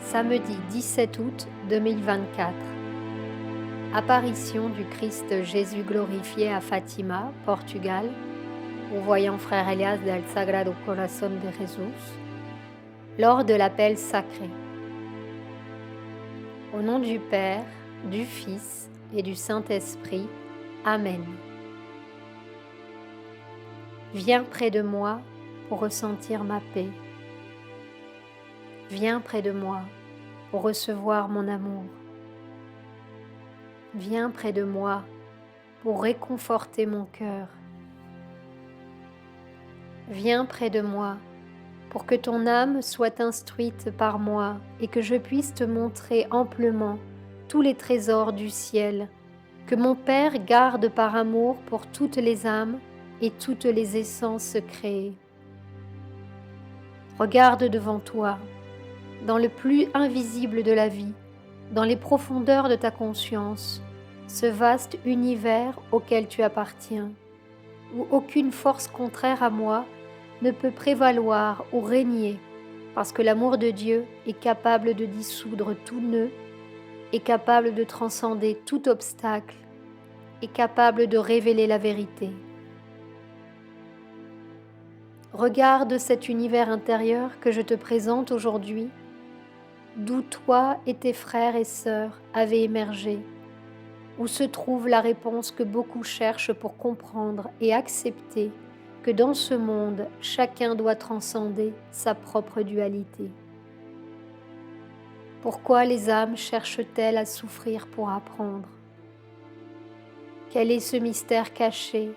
Samedi 17 août 2024. Apparition du Christ Jésus glorifié à Fatima, Portugal, au voyant frère Elias del Sagrado Corazón de Jesús, lors de l'appel sacré. Au nom du Père, du Fils et du Saint-Esprit. Amen. Viens près de moi pour ressentir ma paix. Viens près de moi pour recevoir mon amour. Viens près de moi pour réconforter mon cœur. Viens près de moi pour que ton âme soit instruite par moi et que je puisse te montrer amplement tous les trésors du ciel que mon Père garde par amour pour toutes les âmes et toutes les essences créées. Regarde devant toi, dans le plus invisible de la vie, dans les profondeurs de ta conscience, ce vaste univers auquel tu appartiens, où aucune force contraire à moi ne peut prévaloir ou régner, parce que l'amour de Dieu est capable de dissoudre tout nœud, est capable de transcender tout obstacle, est capable de révéler la vérité. Regarde cet univers intérieur que je te présente aujourd'hui, d'où toi et tes frères et sœurs avez émergé, où se trouve la réponse que beaucoup cherchent pour comprendre et accepter que dans ce monde, chacun doit transcender sa propre dualité. Pourquoi les âmes cherchent-elles à souffrir pour apprendre? Quel est ce mystère caché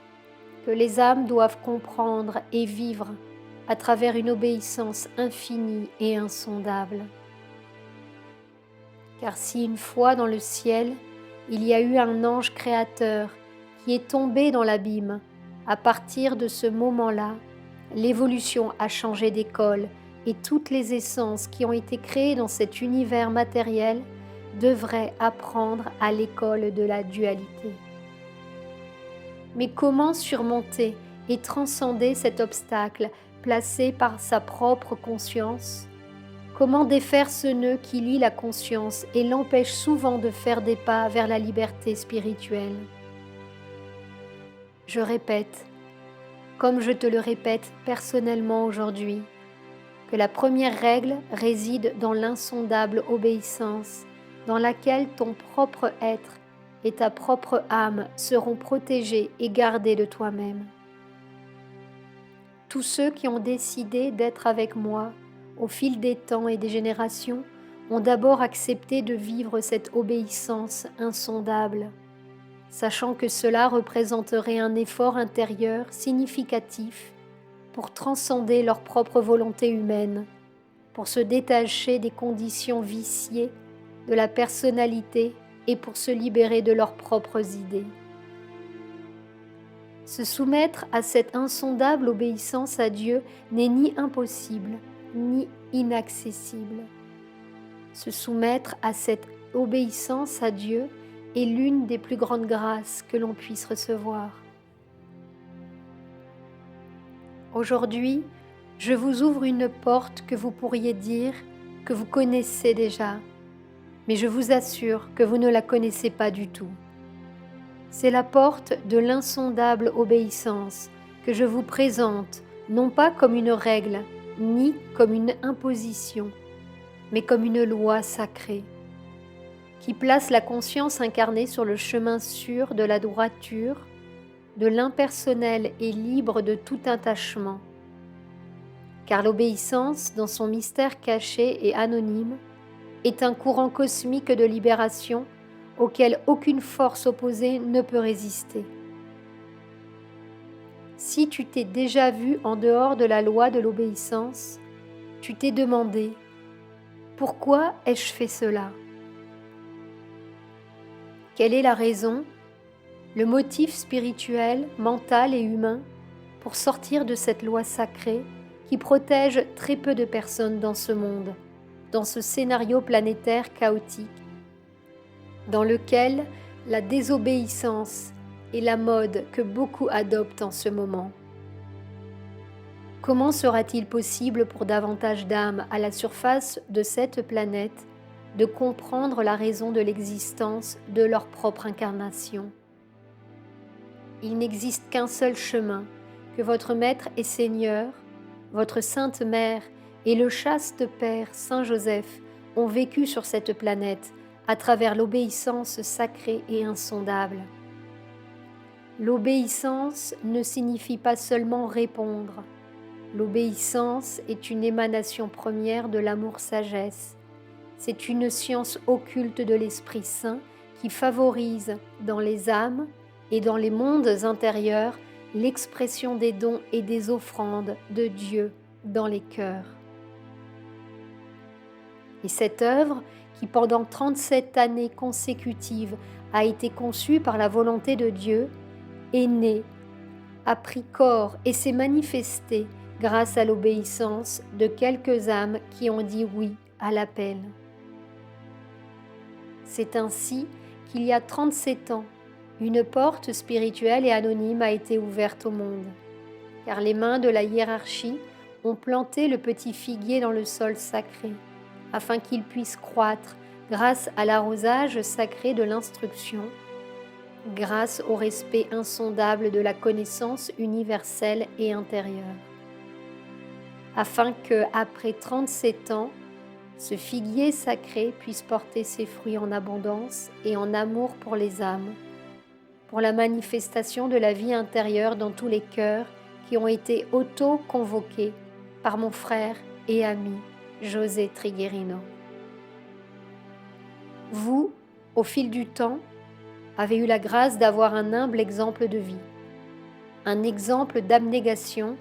que les âmes doivent comprendre et vivre à travers une obéissance infinie et insondable? Car si une fois dans le ciel, il y a eu un ange créateur qui est tombé dans l'abîme, à partir de ce moment-là, l'évolution a changé d'école et toutes les essences qui ont été créées dans cet univers matériel devraient apprendre à l'école de la dualité. Mais comment surmonter et transcender cet obstacle placé par sa propre conscience? Comment défaire ce nœud qui lie la conscience et l'empêche souvent de faire des pas vers la liberté spirituelle? Je répète, comme je te le répète personnellement aujourd'hui, que la première règle réside dans l'insondable obéissance, dans laquelle ton propre être et ta propre âme seront protégés et gardés de toi-même. Tous ceux qui ont décidé d'être avec moi au fil des temps et des générations ont d'abord accepté de vivre cette obéissance insondable, sachant que cela représenterait un effort intérieur significatif pour transcender leur propre volonté humaine, pour se détacher des conditions viciées de la personnalité et pour se libérer de leurs propres idées. Se soumettre à cette insondable obéissance à Dieu n'est ni impossible, ni inaccessible. Se soumettre à cette obéissance à Dieu est l'une des plus grandes grâces que l'on puisse recevoir. Aujourd'hui, je vous ouvre une porte que vous pourriez dire que vous connaissez déjà, mais je vous assure que vous ne la connaissez pas du tout. C'est la porte de l'insondable obéissance que je vous présente, non pas comme une règle, ni comme une imposition, mais comme une loi sacrée, qui place la conscience incarnée sur le chemin sûr de la droiture, de l'impersonnel et libre de tout attachement. Car l'obéissance, dans son mystère caché et anonyme, est un courant cosmique de libération auquel aucune force opposée ne peut résister. Si tu t'es déjà vu en dehors de la loi de l'obéissance, tu t'es demandé « Pourquoi ai-je fait cela ?» Quelle est la raison, le motif spirituel, mental et humain pour sortir de cette loi sacrée qui protège très peu de personnes dans ce monde, dans ce scénario planétaire chaotique, dans lequel la désobéissance est la mode que beaucoup adoptent en ce moment? Comment sera-t-il possible pour davantage d'âmes à la surface de cette planète de comprendre la raison de l'existence de leur propre incarnation? Il n'existe qu'un seul chemin que votre Maître et Seigneur, votre Sainte Mère et le chaste Père Saint Joseph ont vécu sur cette planète à travers l'obéissance sacrée et insondable. L'obéissance ne signifie pas seulement répondre. L'obéissance est une émanation première de l'amour-sagesse. C'est une science occulte de l'Esprit Saint qui favorise dans les âmes et dans les mondes intérieurs l'expression des dons et des offrandes de Dieu dans les cœurs. Et cette œuvre, qui pendant 37 années consécutives a été conçue par la volonté de Dieu, est née, a pris corps et s'est manifestée grâce à l'obéissance de quelques âmes qui ont dit oui à l'appel. C'est ainsi qu'il y a 37 ans, une porte spirituelle et anonyme a été ouverte au monde, car les mains de la hiérarchie ont planté le petit figuier dans le sol sacré, afin qu'il puisse croître grâce à l'arrosage sacré de l'instruction, grâce au respect insondable de la connaissance universelle et intérieure, afin que, après 37 ans, ce figuier sacré puisse porter ses fruits en abondance et en amour pour les âmes, pour la manifestation de la vie intérieure dans tous les cœurs qui ont été auto-convoqués par mon frère et ami José Triguerino. Vous, au fil du temps, avez eu la grâce d'avoir un humble exemple de vie, un exemple d'abnégation,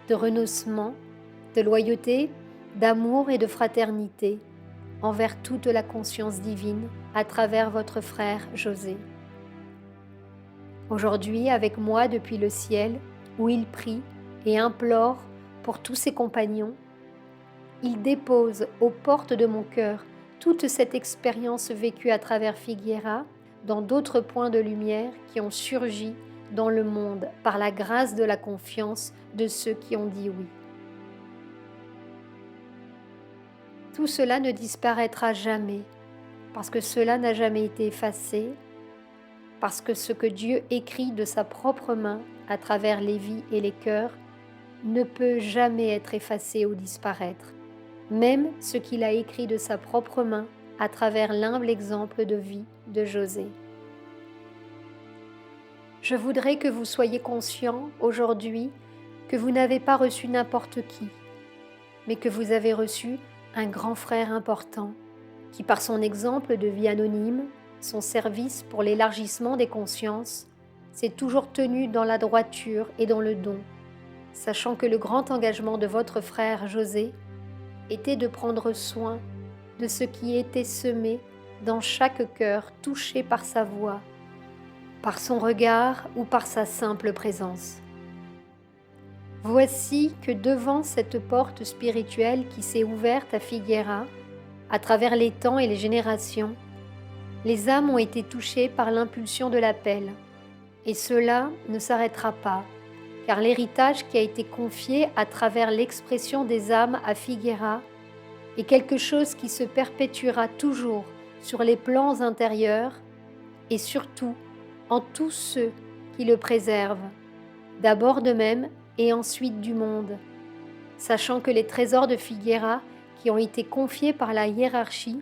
de renoncement, de loyauté, d'amour et de fraternité envers toute la conscience divine à travers votre frère José. Aujourd'hui, avec moi depuis le ciel, où il prie et implore pour tous ses compagnons, il dépose aux portes de mon cœur toute cette expérience vécue à travers Figuera dans d'autres points de lumière qui ont surgi dans le monde par la grâce de la confiance de ceux qui ont dit oui. Tout cela ne disparaîtra jamais, parce que cela n'a jamais été effacé, parce que ce que Dieu écrit de sa propre main à travers les vies et les cœurs ne peut jamais être effacé ou disparaître, même ce qu'il a écrit de sa propre main à travers l'humble exemple de vie de José. Je voudrais que vous soyez conscients aujourd'hui que vous n'avez pas reçu n'importe qui, mais que vous avez reçu un grand frère important qui, par son exemple de vie anonyme, son service pour l'élargissement des consciences, s'est toujours tenu dans la droiture et dans le don, sachant que le grand engagement de votre frère José était de prendre soin de ce qui était semé dans chaque cœur touché par sa voix, par son regard ou par sa simple présence. Voici que devant cette porte spirituelle qui s'est ouverte à Figuera, à travers les temps et les générations, les âmes ont été touchées par l'impulsion de l'appel, et cela ne s'arrêtera pas, car l'héritage qui a été confié à travers l'expression des âmes à Figuera est quelque chose qui se perpétuera toujours sur les plans intérieurs et surtout en tous ceux qui le préservent, d'abord d'eux-mêmes et ensuite du monde, sachant que les trésors de Figuera qui ont été confiés par la hiérarchie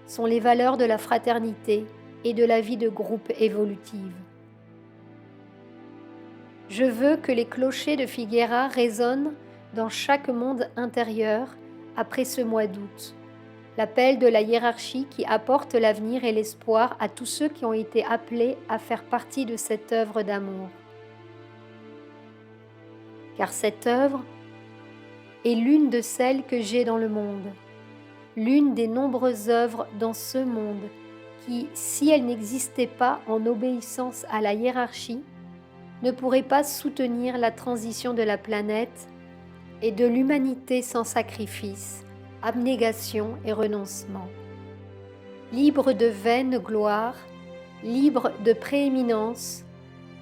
sont les valeurs de la fraternité et de la vie de groupe évolutive. Je veux que les clochers de Figuera résonnent dans chaque monde intérieur après ce mois d'août, l'appel de la hiérarchie qui apporte l'avenir et l'espoir à tous ceux qui ont été appelés à faire partie de cette œuvre d'amour. Car cette œuvre est l'une de celles que j'ai dans le monde, l'une des nombreuses œuvres dans ce monde qui, si elle n'existait pas en obéissance à la hiérarchie, ne pourrait pas soutenir la transition de la planète et de l'humanité sans sacrifice, abnégation et renoncement. Libre de vaine gloire, libre de prééminence,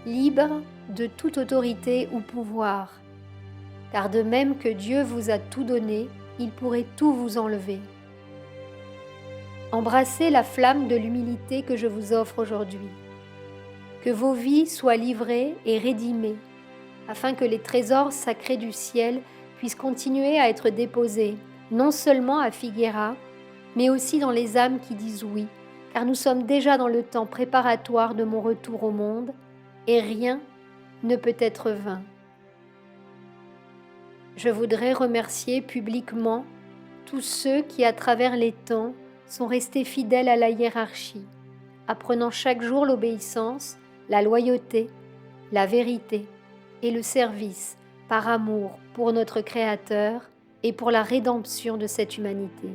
libre de toute autorité ou pouvoir, car de même que Dieu vous a tout donné, il pourrait tout vous enlever. Embrassez la flamme de l'humilité que je vous offre aujourd'hui. Que vos vies soient livrées et rédimées, afin que les trésors sacrés du ciel puissent continuer à être déposés, non seulement à Figueira, mais aussi dans les âmes qui disent oui, car nous sommes déjà dans le temps préparatoire de mon retour au monde, et rien ne peut être vain. Je voudrais remercier publiquement tous ceux qui, à travers les temps, sont restés fidèles à la hiérarchie, apprenant chaque jour l'obéissance, la loyauté, la vérité et le service par amour pour notre Créateur et pour la rédemption de cette humanité.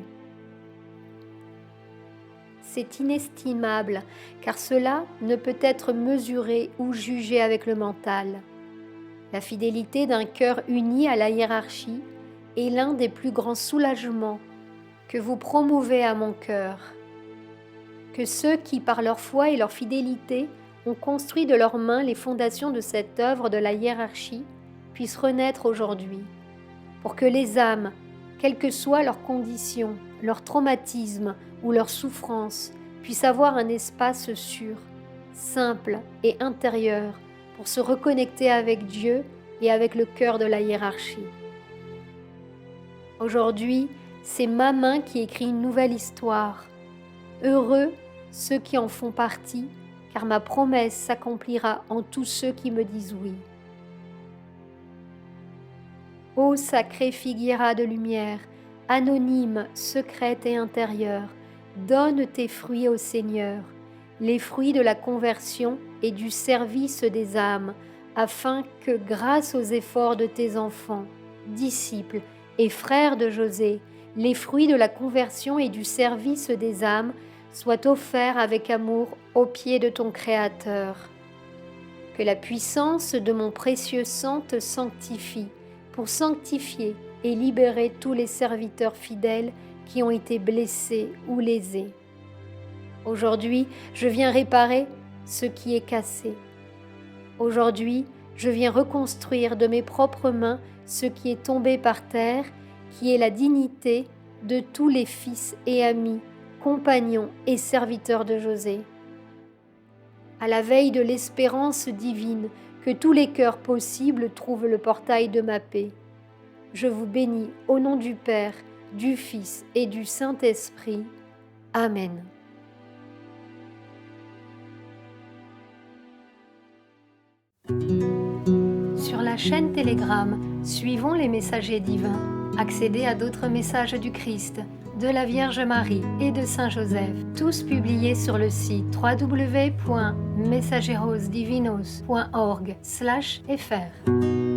C'est inestimable, car cela ne peut être mesuré ou jugé avec le mental. La fidélité d'un cœur uni à la hiérarchie est l'un des plus grands soulagements que vous promouvez à mon cœur. Que ceux qui, par leur foi et leur fidélité, ont construit de leurs mains les fondations de cette œuvre de la hiérarchie, puissent renaître aujourd'hui, pour que les âmes, quelles que soient leurs conditions, leur traumatisme ou leur souffrance, puissent avoir un espace sûr, simple et intérieur pour se reconnecter avec Dieu et avec le cœur de la hiérarchie. Aujourd'hui, c'est ma main qui écrit une nouvelle histoire. Heureux ceux qui en font partie, car ma promesse s'accomplira en tous ceux qui me disent oui. Ô sacrée Figueira de lumière, anonyme, secrète et intérieure, donne tes fruits au Seigneur, les fruits de la conversion et du service des âmes, afin que, grâce aux efforts de tes enfants, disciples et frères de José, les fruits de la conversion et du service des âmes soient offerts avec amour aux pieds de ton Créateur. Que la puissance de mon précieux sang te sanctifie, pour sanctifier et libérer tous les serviteurs fidèles qui ont été blessés ou lésés. Aujourd'hui, je viens réparer ce qui est cassé. Aujourd'hui, je viens reconstruire de mes propres mains ce qui est tombé par terre, qui est la dignité de tous les fils et amis, compagnons et serviteurs de José. À la veille de l'espérance divine, que tous les cœurs possibles trouvent le portail de ma paix. Je vous bénis au nom du Père, du Fils et du Saint-Esprit. Amen. Sur la chaîne Telegram, suivons les messagers divins. Accédez à d'autres messages du Christ, de la Vierge Marie et de Saint Joseph, tous publiés sur le site www.mensajerosdivinos.org/fr.